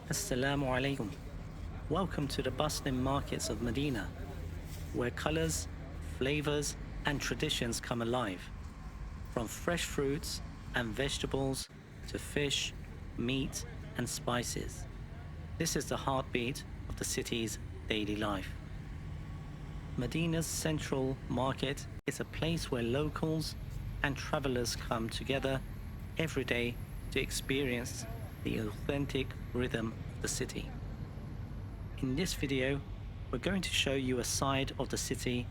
Assalamu alaikum. Welcome to the bustling markets of Medina, where colors, flavors, and traditions come alive. From fresh fruits and vegetables to fish, meat, and spices. This is the heartbeat of the city's daily life. Medina's central market is a place where locals and travelers come together every day to experience the authentic rhythm of the city. In this video, we're going to show you a side of the city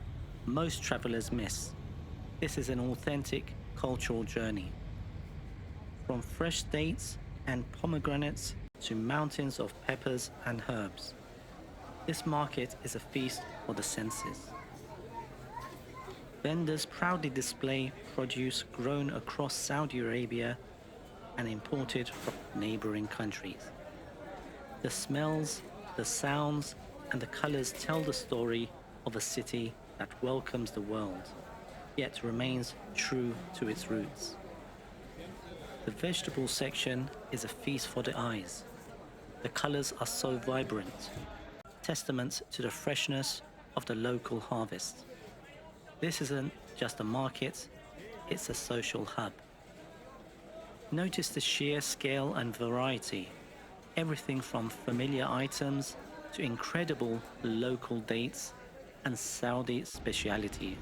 most travelers miss. This is an authentic cultural journey. From fresh dates and pomegranates to mountains of peppers and herbs. This market is a feast for the senses. Vendors proudly display produce grown across Saudi Arabia and imported from neighboring countries. The smells, the sounds, and the colors tell the story of a city that welcomes the world, yet remains true to its roots. The vegetable section is a feast for the eyes. The colors are so vibrant, testament to the freshness of the local harvest. This isn't just a market, it's a social hub. Notice the sheer scale and variety, everything from familiar items to incredible local dates and Saudi specialities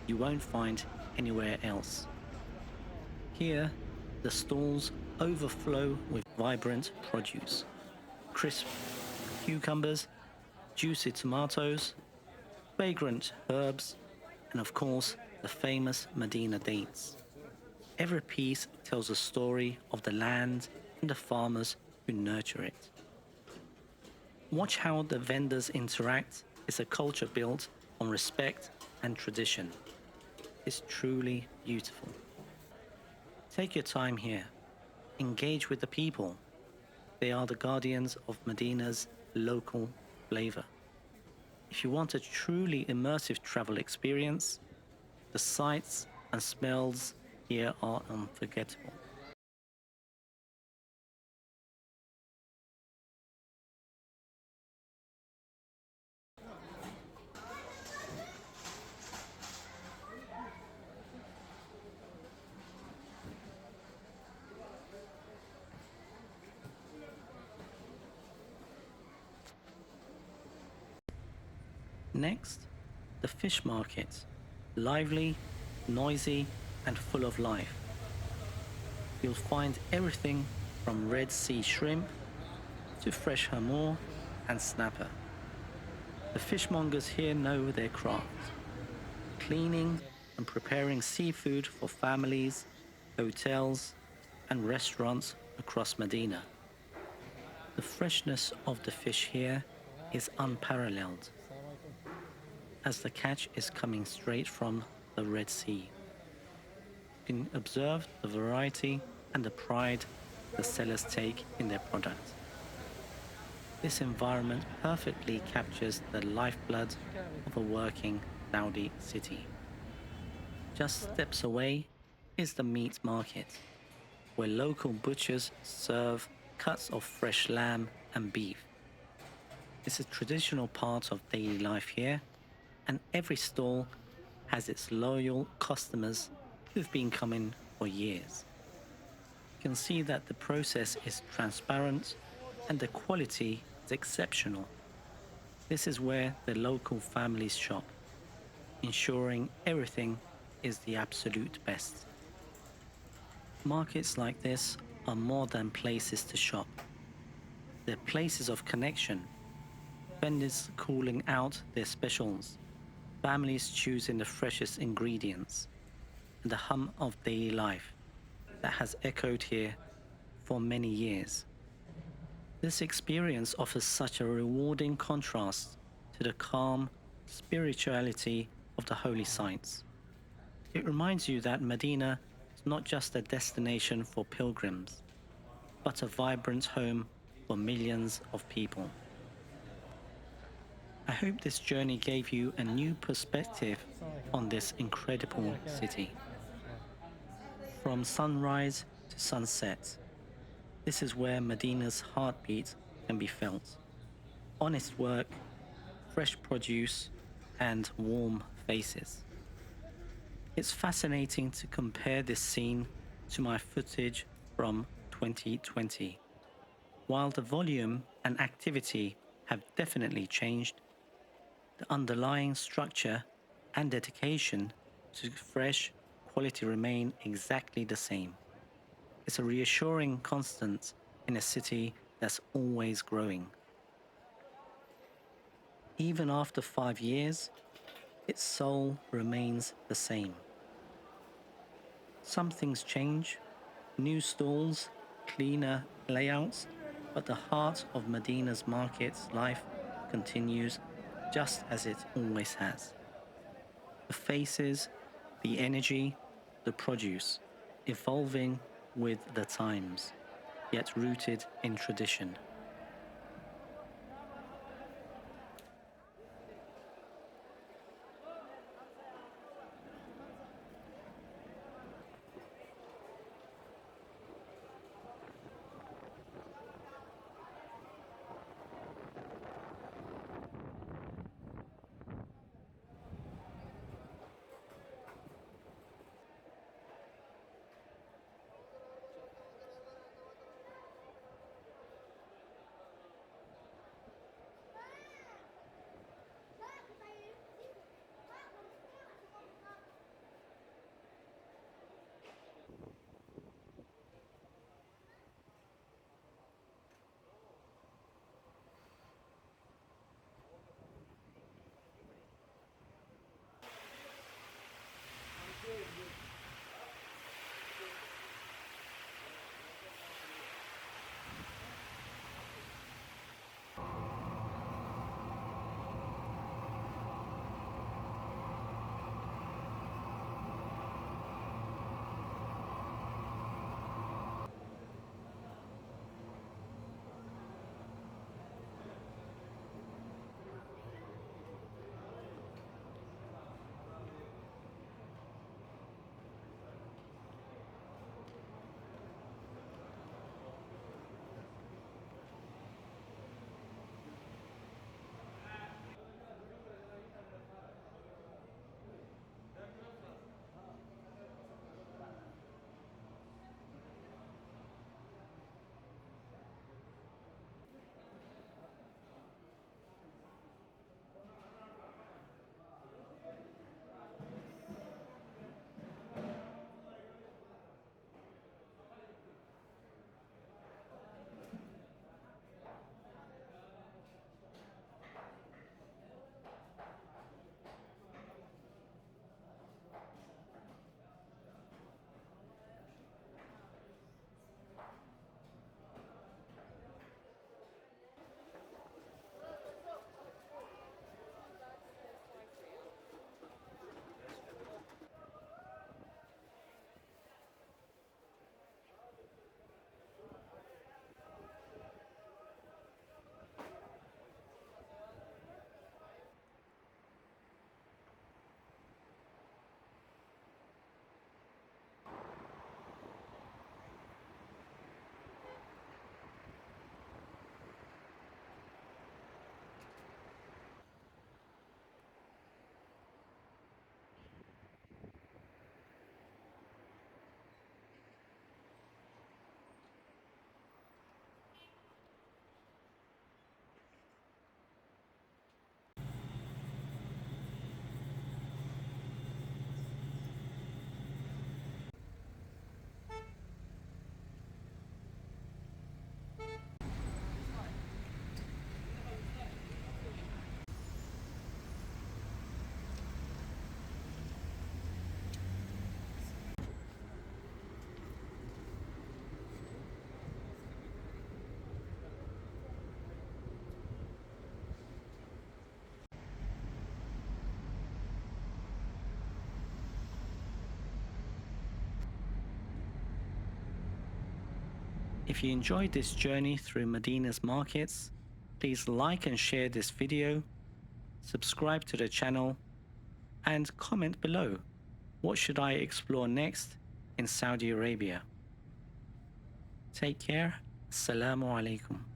you won't find anywhere else. Here, the stalls overflow with vibrant produce, crisp cucumbers, juicy tomatoes, fragrant herbs, and of course, the famous Medina dates. Every piece tells a story of the land and the farmers who nurture it. Watch how the vendors interact. It's a culture built on respect and tradition. It's truly beautiful. Take your time here. Engage with the people. They are the guardians of Medina's local flavor. If you want a truly immersive travel experience, the sights and smells here are unforgettable. Next, the fish market, lively, noisy, and full of life. You'll find everything from Red Sea shrimp to fresh hamur and snapper. The fishmongers here know their craft, cleaning and preparing seafood for families, hotels, and restaurants across Medina. The freshness of the fish here is unparalleled, as the catch is coming straight from the Red Sea. You can observe the variety and the pride the sellers take in their product. This environment perfectly captures the lifeblood of a working Saudi city. Just steps away is the meat market, where local butchers serve cuts of fresh lamb and beef. It's a traditional part of daily life here, and every stall has its loyal customers who've been coming for years. You can see that the process is transparent and the quality is exceptional. This is where the local families shop, ensuring everything is the absolute best. Markets like this are more than places to shop. They're places of connection, vendors calling out their specials, families choosing the freshest ingredients, and the hum of daily life that has echoed here for many years. This experience offers such a rewarding contrast to the calm spirituality of the holy sites. It reminds you that Medina is not just a destination for pilgrims, but a vibrant home for millions of people. I hope this journey gave you a new perspective on this incredible city. From sunrise to sunset, this is where Medina's heartbeat can be felt. Honest work, fresh produce, and warm faces. It's fascinating to compare this scene to my footage from 2020. While the volume and activity have definitely changed, the underlying structure and dedication to fresh quality remain exactly the same. It's a reassuring constant in a city that's always growing. Even after 5 years, its soul remains the same. Some things change, new stalls, cleaner layouts, but the heart of Madina's market's life continues just as it always has. The faces, the energy, the produce, evolving with the times, yet rooted in tradition. If you enjoyed this journey through Madina's markets, please like and share this video, subscribe to the channel, and comment below. What should I explore next in Saudi Arabia? Take care. Assalamu alaikum.